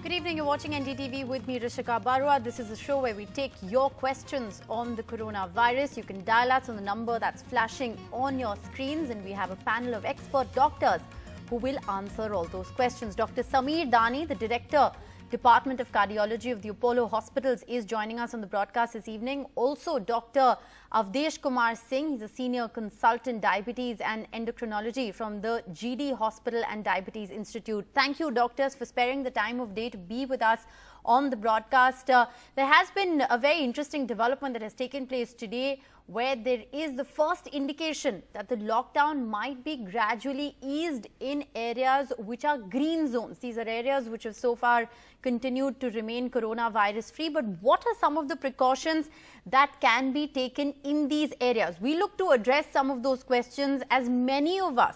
Good evening, you're watching NDTV with me, Rishika Barua. This is a show where we take your questions on the coronavirus. You can dial us on the number that's flashing on your screens, and we have a panel of expert doctors who will answer all those questions. Dr. Sameer Dani, the Director, Department of Cardiology of the Apollo Hospitals, is joining us on the broadcast this evening. Also, Dr. Avdesh Kumar Singh, he's a Senior Consultant Diabetes and Endocrinology from the GD Hospital and Diabetes Institute. Thank you, doctors, for sparing the time of day to be with us on the broadcast. There has been a very interesting development that has taken place today, where there is the first indication that the lockdown might be gradually eased in areas which are green zones. These are areas which have so far continued to remain coronavirus free. But what are some of the precautions that can be taken in these areas? We look to address some of those questions, as many of us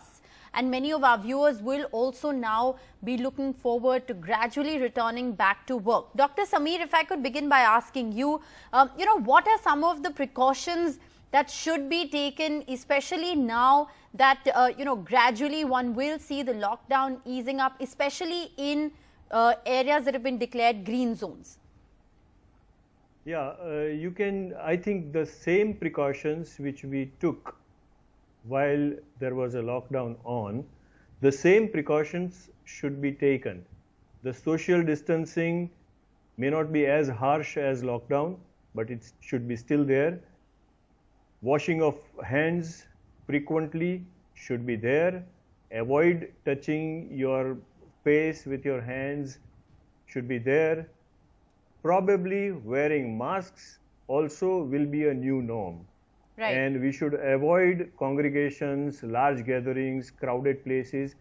and many of our viewers will also now be looking forward to gradually returning back to work. Dr. Sameer, if I could begin by asking you, what are some of the precautions that should be taken, especially now that, gradually one will see the lockdown easing up, especially in areas that have been declared green zones? Yeah, I think the same precautions which we took while there was a lockdown on, the same precautions should be taken. The social distancing may not be as harsh as lockdown, but it should be still there. Washing of hands frequently should be there. Avoid touching your face with your hands should be there. Probably wearing masks also will be a new norm. Right. And we should avoid congregations, large gatherings, crowded places.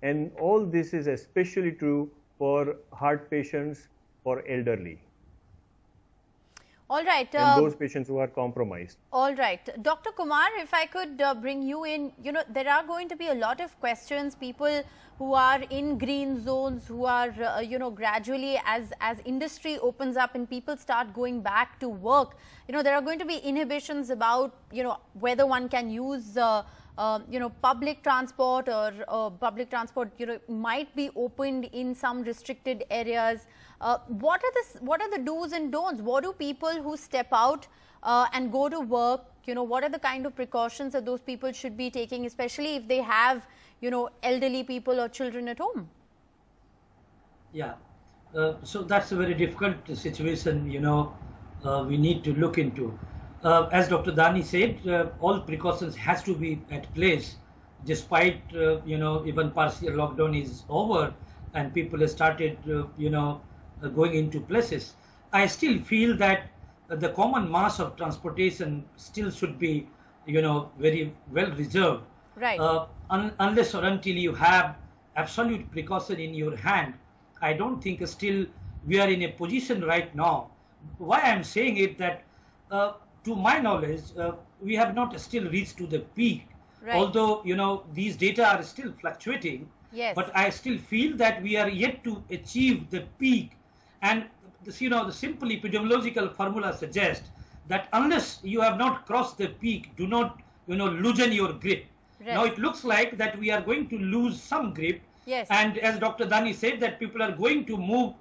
And all this is especially true for heart patients or elderly. All right. And those patients who are compromised. All right. Dr. Kumar, if I could bring you in, there are going to be a lot of questions. People who are in green zones, who are, gradually as industry opens up and people start going back to work, there are going to be inhibitions about, whether one can use, public transport, or public transport, might be opened in some restricted areas. What are the do's and don'ts? What do people who step out and go to work, what are the kind of precautions that those people should be taking, especially if they have, elderly people or children at home? Yeah, so that's a very difficult situation, we need to look into. As Dr. Dani said, all precautions has to be at place, despite, even partial lockdown is over and people have started, going into places. I still feel that the common mass of transportation still should be, very well reserved. Right. Unless or until you have absolute precaution in your hand, I don't think still we are in a position right now. Why I'm saying it that, to my knowledge, we have not still reached to the peak. Right. Although, these data are still fluctuating. Yes. But I still feel that we are yet to achieve the peak. And this, the simple epidemiological formula suggests that unless you have not crossed the peak, do not, loosen your grip. Right. Now it looks like that we are going to lose some grip. Yes. And as Dr. Dani said, that people are going to move,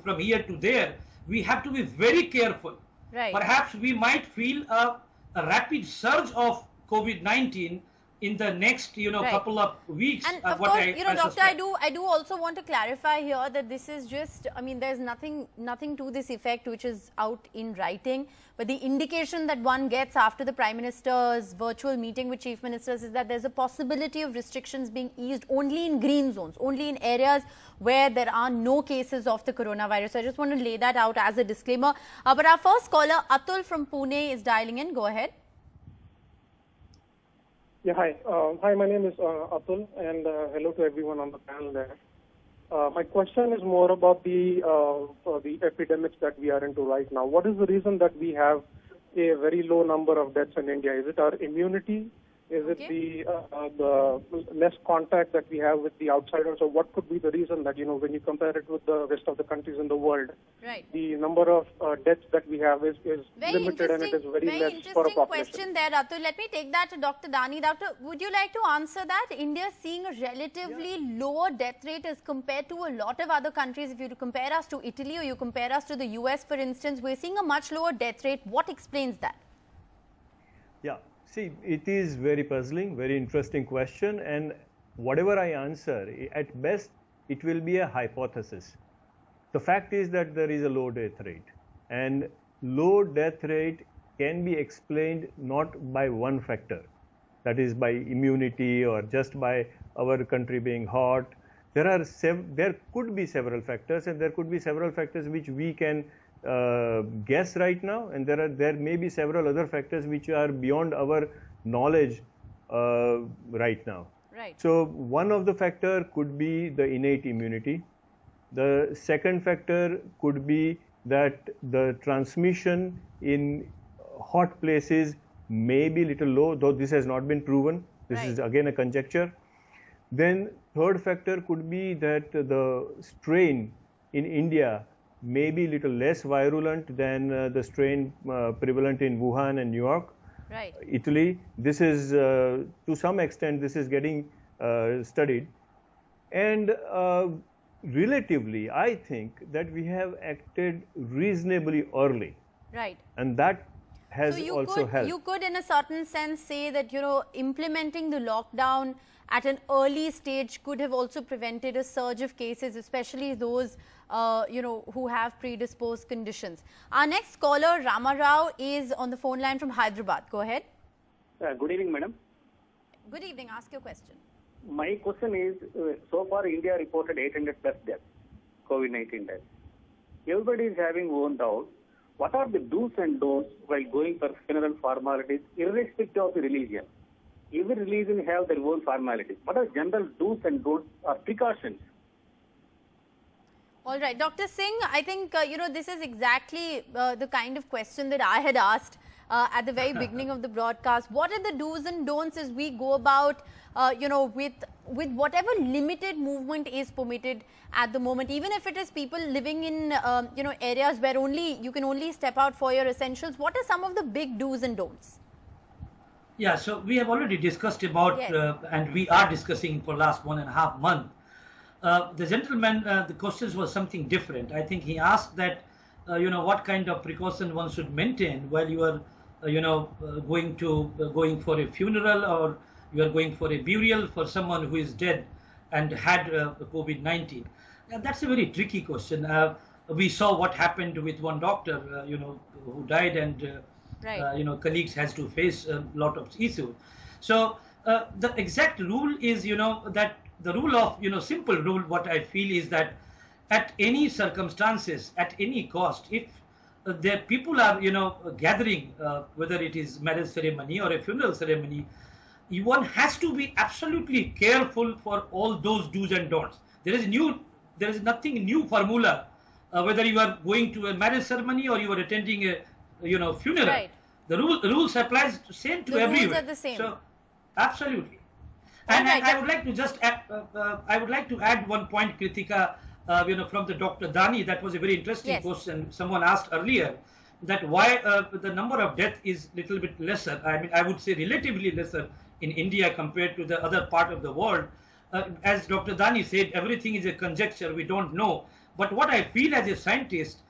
from here to there. We have to be very careful. Right. Perhaps we might feel a rapid surge of COVID-19 in the next, Right. couple of weeks. And of course, doctor, I do also want to clarify here that this is just, there's nothing to this effect which is out in writing. But the indication that one gets after the Prime Minister's virtual meeting with chief ministers is that there's a possibility of restrictions being eased only in green zones, only in areas where there are no cases of the coronavirus. So I just want to lay that out as a disclaimer. But our first caller, Atul from Pune, is dialing in. Go ahead. Yeah, hi. Hi, my name is Atul, and hello to everyone on the panel there. My question is more about the epidemics that we are into right now. What is the reason that we have a very low number of deaths in India? Is it our immunity? Is Okay. it the less contact that we have with the outsiders, or what could be the reason that, when you compare it with the rest of the countries in the world, Right. the number of deaths that we have is Very limited and it is very less for a interesting population? question there, Atul. Let me take that to Dr. Dani. Doctor, would you like to answer that? India is seeing a relatively lower death rate as compared to a lot of other countries. If you compare us to Italy or you compare us to the US, for instance, we're seeing a much lower death rate. What explains that? Yeah, see, it is very puzzling, very interesting question, and whatever I answer, at best, it will be a hypothesis. The fact is that there is a low death rate, and low death rate can be explained not by one factor, that is by immunity or just by our country being hot. There could be several factors, and there could be several factors which we can guess right now, and there may be several other factors which are beyond our knowledge right now. Right. So one of the factor could be the innate immunity. The second factor could be that the transmission in hot places may be little low, though this has not been proven. This Right. is again a conjecture. Then third factor could be that the strain in India may be little less virulent than the strain prevalent in Wuhan and New York, Right. Italy. This is to some extent this is getting studied, and relatively I think that we have acted reasonably early, Right. and that has So also helped. you could in a certain sense say that, implementing the lockdown at an early stage could have also prevented a surge of cases, especially those, who have predisposed conditions. Our next caller, Rama Rao, is on the phone line from Hyderabad. Go ahead. Good evening, madam. Good evening. Ask your question. My question is, so far India reported 800 plus deaths, COVID-19 deaths. Everybody is having own doubt. What are the do's and don'ts while going for funeral formalities, irrespective of the religion? Every religion have their own formalities. What are general do's and don'ts or precautions? All right, Dr. Singh, I think, this is exactly the kind of question that I had asked at the very beginning of the broadcast. What are the do's and don'ts as we go about, with whatever limited movement is permitted at the moment, even if it is people living in, areas where you can only step out for your essentials? What are some of the big do's and don'ts? Yeah, so we have already discussed about, Yes. and we are discussing for last 1.5 months. The gentleman, the questions was something different. I think he asked that, what kind of precaution one should maintain while you are, going for a funeral, or you are going for a burial for someone who is dead and had COVID-19. That's a very tricky question. We saw what happened with one doctor, who died, and Right. colleagues has to face a lot of issues. So the exact rule is, that the rule of, simple rule, what I feel is that at any circumstances, at any cost, if the people are, gathering, whether it is marriage ceremony or a funeral ceremony, one has to be absolutely careful for all those do's and don'ts. There is nothing new formula, whether you are going to a marriage ceremony or you are attending a, funeral. Right. The rules applies same to The rules everywhere. are the same. So, absolutely. All And right, I would like to just add one point, Kritika, from the Dr. Dani. That was a very interesting Yes. question. Someone asked earlier that why the number of death is little bit lesser. I mean, I would say relatively lesser in India compared to the other part of the world. As Dr. Dani said, everything is a conjecture. We don't know. But what I feel as a scientist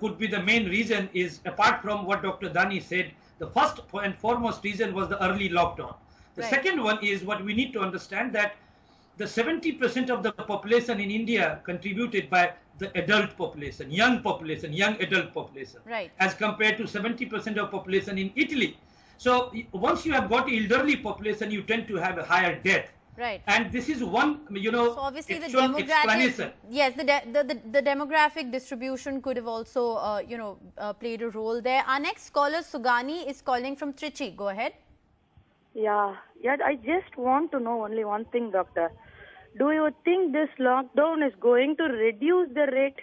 could be the main reason is, apart from what Dr. Dani said, the first and foremost reason was the early lockdown. The Right. second one is what we need to understand, that the 70% of the population in India contributed by the adult population, young adult population, Right. as compared to 70% of population in Italy. So once you have got elderly population, you tend to have a higher death. Right. And this is one, So obviously the actual demographic, explanation. yes, the demographic distribution could have also, played a role there. Our next caller, Sugani, is calling from Trichy. Go ahead. Yeah, I just want to know only one thing, doctor. Do you think this lockdown is going to reduce the rate?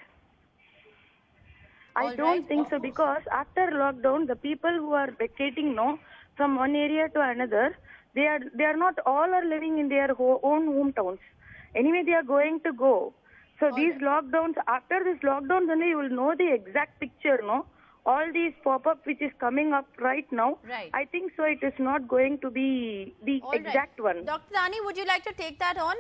All I don't right. think so, because after lockdown, the people who are vacating from one area to another, They are not all are living in their own hometowns. Anyway, they are going to go. So these lockdowns, after this lockdown, only you will know the exact picture, no? All these pop-up which is coming up right now, Right. I think so it is not going to be the All right. exact one. Dr. Dani, would you like to take that on?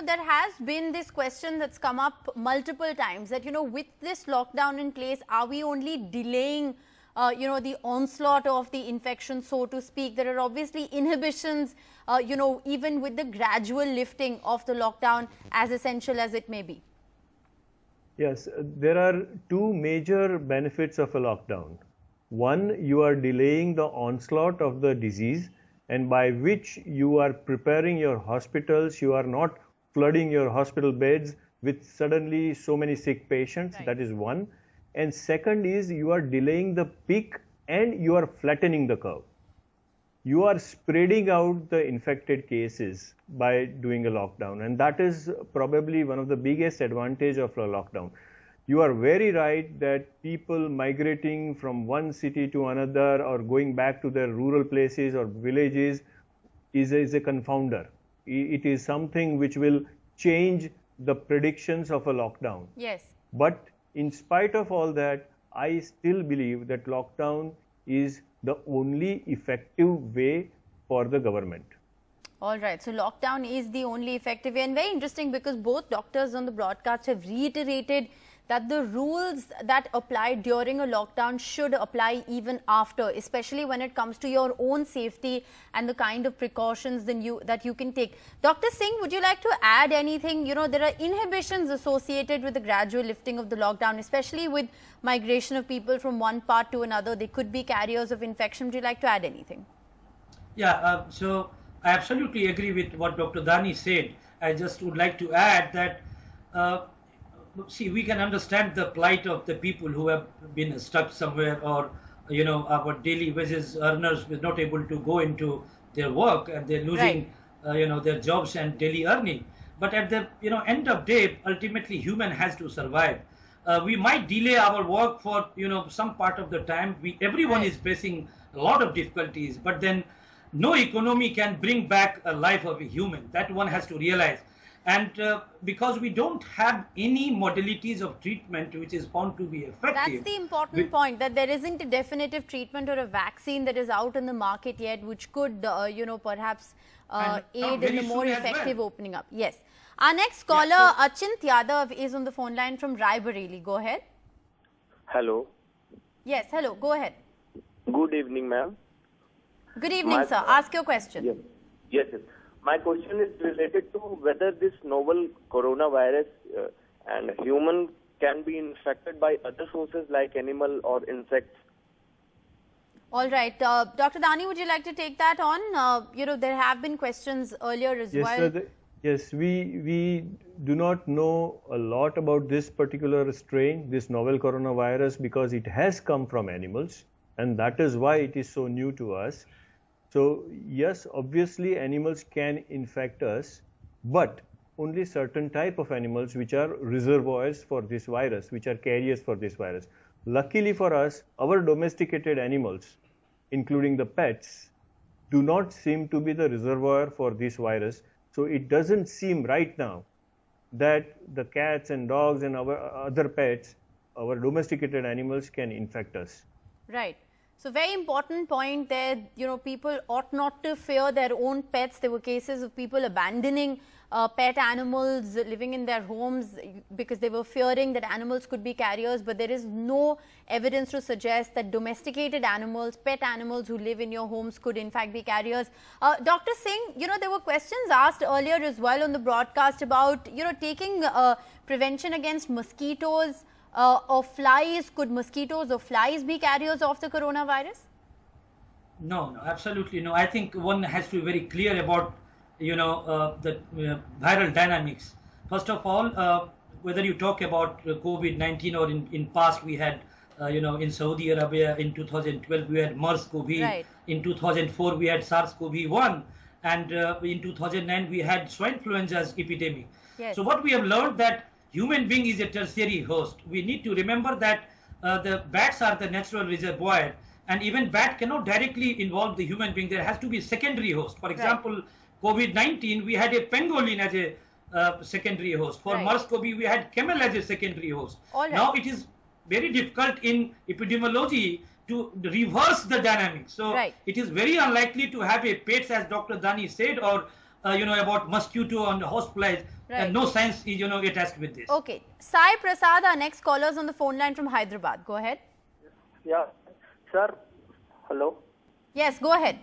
There has been this question that's come up multiple times that, with this lockdown in place, are we only delaying, the onslaught of the infection, so to speak? There are obviously inhibitions, even with the gradual lifting of the lockdown, as essential as it may be. Yes, there are two major benefits of a lockdown. One, you are delaying the onslaught of the disease, and by which you are preparing your hospitals, you are not flooding your hospital beds with suddenly so many sick patients. Right. That is one. And second is you are delaying the peak and you are flattening the curve. You are spreading out the infected cases by doing a lockdown, and that is probably one of the biggest advantage of a lockdown. You are very right that people migrating from one city to another or going back to their rural places or villages is a confounder. It is something which will change the predictions of a lockdown. Yes. But in spite of all that, I still believe that lockdown is the only effective way for the government. All right. So lockdown is the only effective way, and very interesting because both doctors on the broadcast have reiterated that the rules that apply during a lockdown should apply even after, especially when it comes to your own safety and the kind of precautions that you can take. Dr. Singh, would you like to add anything? There are inhibitions associated with the gradual lifting of the lockdown, especially with migration of people from one part to another. They could be carriers of infection. Would you like to add anything? Yeah, so I absolutely agree with what Dr. Dani said. I just would like to add that see, we can understand the plight of the people who have been stuck somewhere, or our daily wages earners were not able to go into their work and they're losing their jobs and daily earning. But at the end of day, ultimately human has to survive. We might delay our work for some part of the time. Everyone is facing a lot of difficulties, but then no economy can bring back a life of a human. That one has to realize. And because we don't have any modalities of treatment which is found to be effective. That's the important point, that there isn't a definitive treatment or a vaccine that is out in the market yet, which could, perhaps aid in the more effective opening up. Yes. Our next caller, Achint Yadav, is on the phone line from Raebareli. Go ahead. Hello. Yes, hello. Go ahead. Good evening, ma'am. Good evening, sir. Ask your question. Yes. My question is related to whether this novel coronavirus and human can be infected by other sources like animal or insects. All right. Dr. Dani, would you like to take that on? There have been questions earlier as well. Yes, we do not know a lot about this particular strain, this novel coronavirus, because it has come from animals, and that is why it is so new to us. So yes, obviously animals can infect us, but only certain type of animals which are reservoirs for this virus, which are carriers for this virus. Luckily for us, our domesticated animals, including the pets, do not seem to be the reservoir for this virus. So it doesn't seem right now that the cats and dogs and our other pets, our domesticated animals, can infect us. Right. So very important point there, people ought not to fear their own pets. There were cases of people abandoning pet animals living in their homes because they were fearing that animals could be carriers, but there is no evidence to suggest that domesticated animals, pet animals who live in your homes could in fact be carriers. Dr. Singh, there were questions asked earlier as well on the broadcast about, taking prevention against mosquitoes or flies. Could mosquitoes or flies be carriers of the coronavirus? No, absolutely no. I think one has to be very clear about the viral dynamics. First of all, whether you talk about COVID-19 or in past we had in Saudi Arabia in 2012 we had MERS-CoV. Right. In 2004 we had SARS-CoV-1, and in 2009 we had swine influenza's epidemic. Yes. So what we have learned that human being is a tertiary host. We need to remember that the bats are the natural reservoir, and even bat cannot directly involve the human being. There has to be a secondary host. For example, COVID-19, we had a pangolin as a secondary host. For MERS-CoV, we had camel as a secondary host. Now it is very difficult in epidemiology to reverse the dynamics. So it is very unlikely to have a pets, as Dr. Dani said, or about mosquito and hospitalized. No science is attached with this. Okay, Sai Prasad, our next caller is on the phone line from Hyderabad. Go ahead. Yeah, sir. Hello. Yes, go ahead.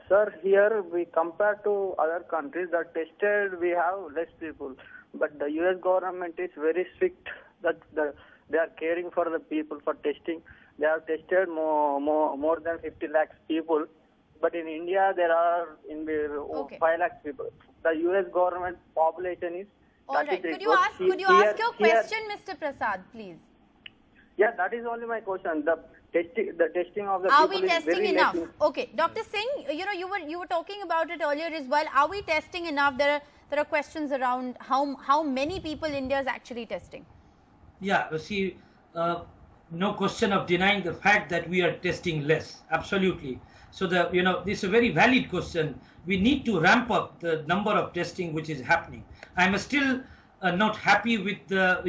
Sir, here we compare to other countries that tested, we have less people, but the US government is very strict that they are caring for the people for testing. They have tested more than 50 lakhs people, but in India there are 5 lakhs people. The US government population is. All right. Could you ask your question, Mr. Prasad, please? Yeah, that is only my question. The testing of the are people we is testing very enough? less. Okay, Dr. Singh, you were talking about it earlier as well. Are we testing enough? There are questions around how many people India is actually testing. Yeah, see, no question of denying the fact that we are testing less. Absolutely. So this is a very valid question. We need to ramp up the number of testing which is happening. I am still not happy with the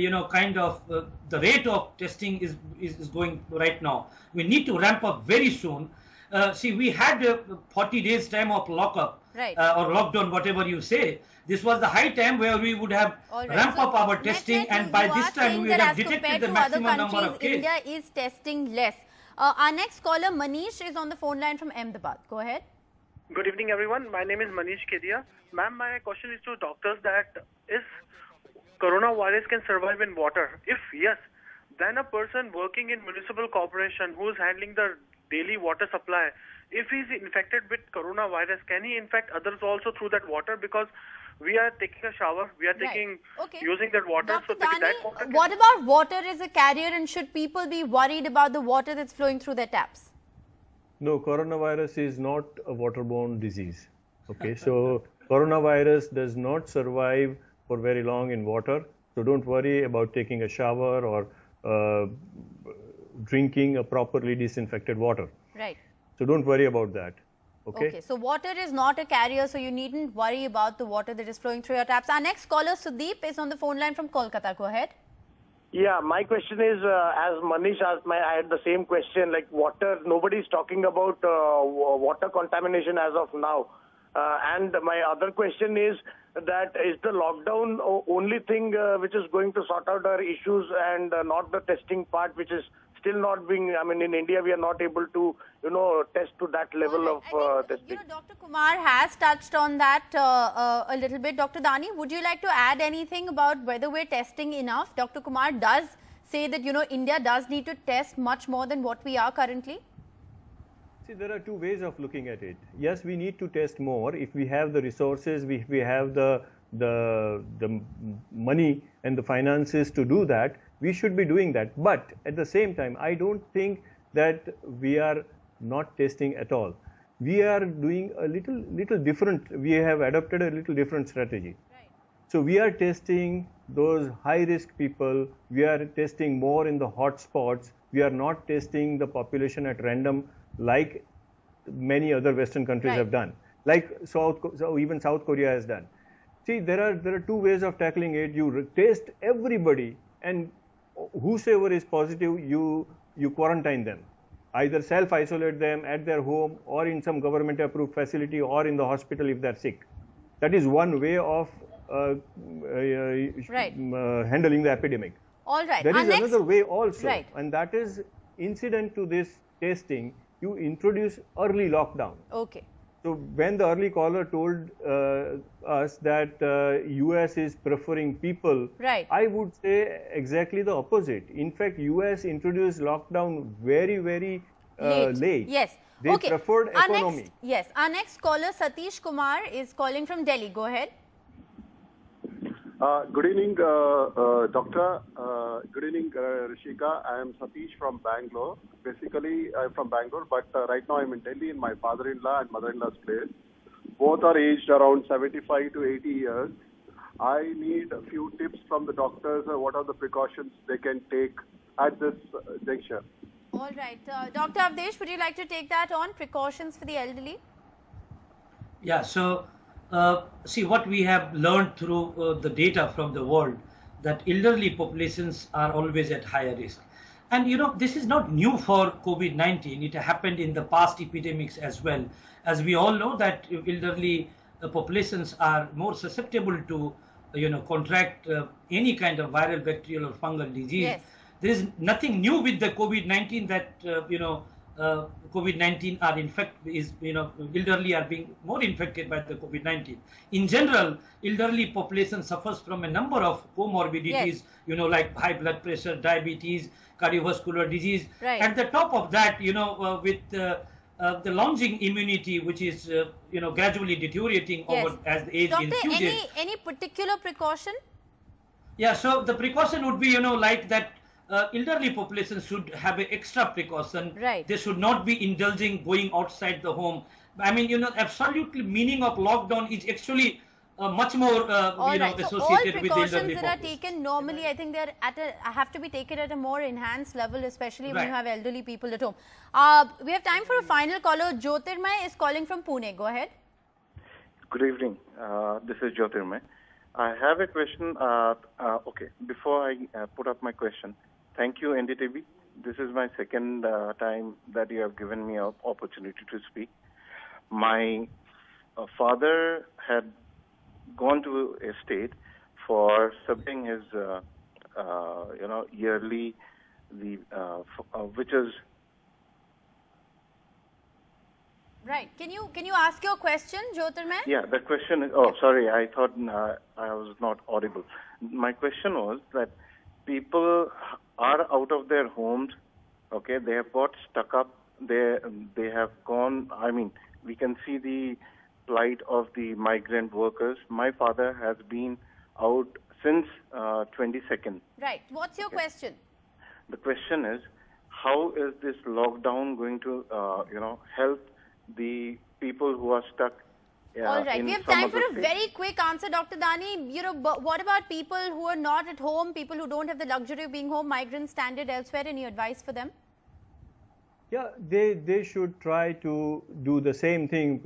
the rate of testing is going right now. We need to ramp up very soon. See, we had 40 days time of lockup or lockdown, whatever you say. This was the high time where we would have ramped up our testing, and by this time we would have detected the maximum number of cases. India is testing less. Our next caller, Manish, is on the phone line from Ahmedabad. Go ahead. Good evening, everyone. My name is Manish Kedia. Ma'am, my question is to doctors that is coronavirus can survive in water? If yes, then a person working in municipal corporation who is handling the daily water supply, if he is infected with coronavirus, can he infect others also through that water? Because we are taking a shower, we are using that water. Dr. Dani, what about water as a carrier, and should people be worried about the water that's flowing through their taps? No, coronavirus is not a waterborne disease. Okay, so coronavirus does not survive for very long in water. So don't worry about taking a shower or drinking a properly disinfected water. Right. So don't worry about that. Okay. So water is not a carrier, so you needn't worry about the water that is flowing through your taps. Our next caller, Sudeep, is on the phone line from Kolkata. Go ahead. Yeah, my question is, as Manish asked, I had the same question, like water, nobody's talking about water contamination as of now. And my other question is that is the lockdown only thing which is going to sort out our issues and not the testing part, which is still not being, I mean, in India, we are not able to, test to that level of testing. Dr. Kumar has touched on that a little bit. Dr. Dani, would you like to add anything about whether we're testing enough? Dr. Kumar does say that, India does need to test much more than what we are currently. See, there are two ways of looking at it. Yes, we need to test more if we have the resources, if we have the money and the finances to do that. We should be doing that. But at the same time, I don't think that we are not testing at all. We are doing a little different. We have adopted a little different strategy. Right. So we are testing those high-risk people. We are testing more in the hot spots. We are not testing the population at random like many other Western countries have done, like even South Korea has done. See, there are two ways of tackling it. You test everybody, and whosoever is positive, you quarantine them. Either self-isolate them at their home or in some government-approved facility or in the hospital if they're sick. That is one way of handling the epidemic. All right. There is another way also, and that is incident to this testing. You introduce early lockdown. Okay. So when the early caller told us that US is preferring people, I would say exactly the opposite. In fact, US introduced lockdown very, very late. Yes. They preferred economy. Our next caller, Satish Kumar, is calling from Delhi. Go ahead. Good evening, Doctor. Good evening, Rishika. I am Satish from Bangalore. Basically, I'm from Bangalore, but right now I'm in Delhi in my father-in-law and mother-in-law's place. Both are aged around 75 to 80 years. I need a few tips from the doctors. What are the precautions they can take at this juncture? All right. Dr. Avdesh, would you like to take that on? Precautions for the elderly? Yeah, so see what we have learned through the data from the world, that elderly populations are always at higher risk. And you know, this is not new for COVID-19. It happened in the past epidemics as well. As we all know that elderly populations are more susceptible to, contract any kind of viral, bacterial or fungal disease. Yes. There is nothing new with the COVID-19 that, COVID-19 are elderly are being more infected by the COVID-19. In general, elderly population suffers from a number of comorbidities, yes. Like high blood pressure, diabetes, cardiovascular disease. Right. At the top of that, with the lunging immunity, which is, gradually deteriorating Yes. over as the age Doctor, infuses. any particular precaution? Yeah, so the precaution would be, like that elderly population should have an extra precaution. Right. They should not be indulging going outside the home. I mean, absolutely meaning of lockdown is actually much more, All right. So all associated with the elderly precautions that are population. taken normally, I think they're have to be taken at a more enhanced level, especially when you Right. have elderly people at home. We have time for a final caller. Jyotirmay is calling from Pune. Go ahead. Good evening. This is Jyotirmay. I have a question. Okay, before I put up my question, thank you, NDTV. This is my second time that you have given me an opportunity to speak. My father had gone to a state for submitting his, yearly, which is. Right. Can you ask your question, Jyotirmay? Yeah, the question is, sorry, I thought I was not audible. My question was that people are out of their homes, okay, they have got stuck up, they have gone, I mean, we can see the plight of the migrant workers. My father has been out since 22nd. Right. What's your question? The question is, how is this lockdown going to, help the people who are stuck? All right. We have time for a very quick answer, Dr. Dani. But what about people who are not at home, people who don't have the luxury of being home, migrants stranded elsewhere? Any advice for them? Yeah, they should try to do the same thing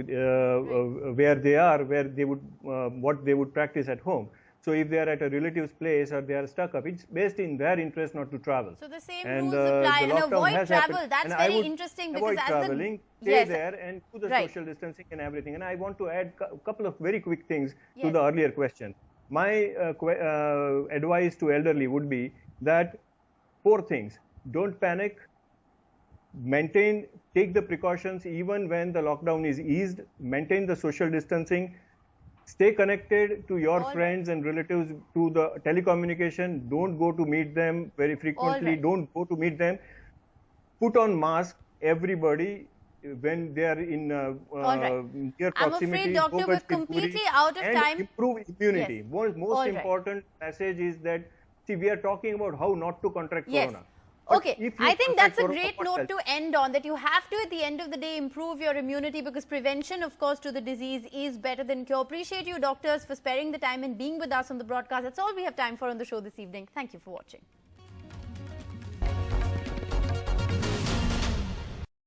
where they are, where they would what they would practice at home. So if they are at a relative's place or they are stuck up, it's based in their interest not to travel. So the same And, rules apply the and lockdown avoid has travel. happened. That's And I very would interesting because avoid as traveling, stay yes. there and do the Right. social distancing and everything. And I want to add a couple of very quick things to Yes. the earlier question. My advice to elderly would be that 4 things: don't panic, take the precautions even when the lockdown is eased, maintain the social distancing, stay connected to your friends and relatives to the telecommunication. Don't go to meet them very frequently. right. Don't go to meet them. Put on mask, everybody, when they are in near I'm proximity. afraid, Doctor, focus we're with completely Puri, out of and time. improve immunity. Yes. Most All right. important message is that, see, we are talking about how not to contract Yes. corona. But Okay, if you I think contract that's a corona, great what note else? to end on, that you have to, at the end of the day, improve your immunity because prevention, of course, to the disease is better than cure. Appreciate you, doctors, for sparing the time and being with us on the broadcast. That's all we have time for on the show this evening. Thank you for watching.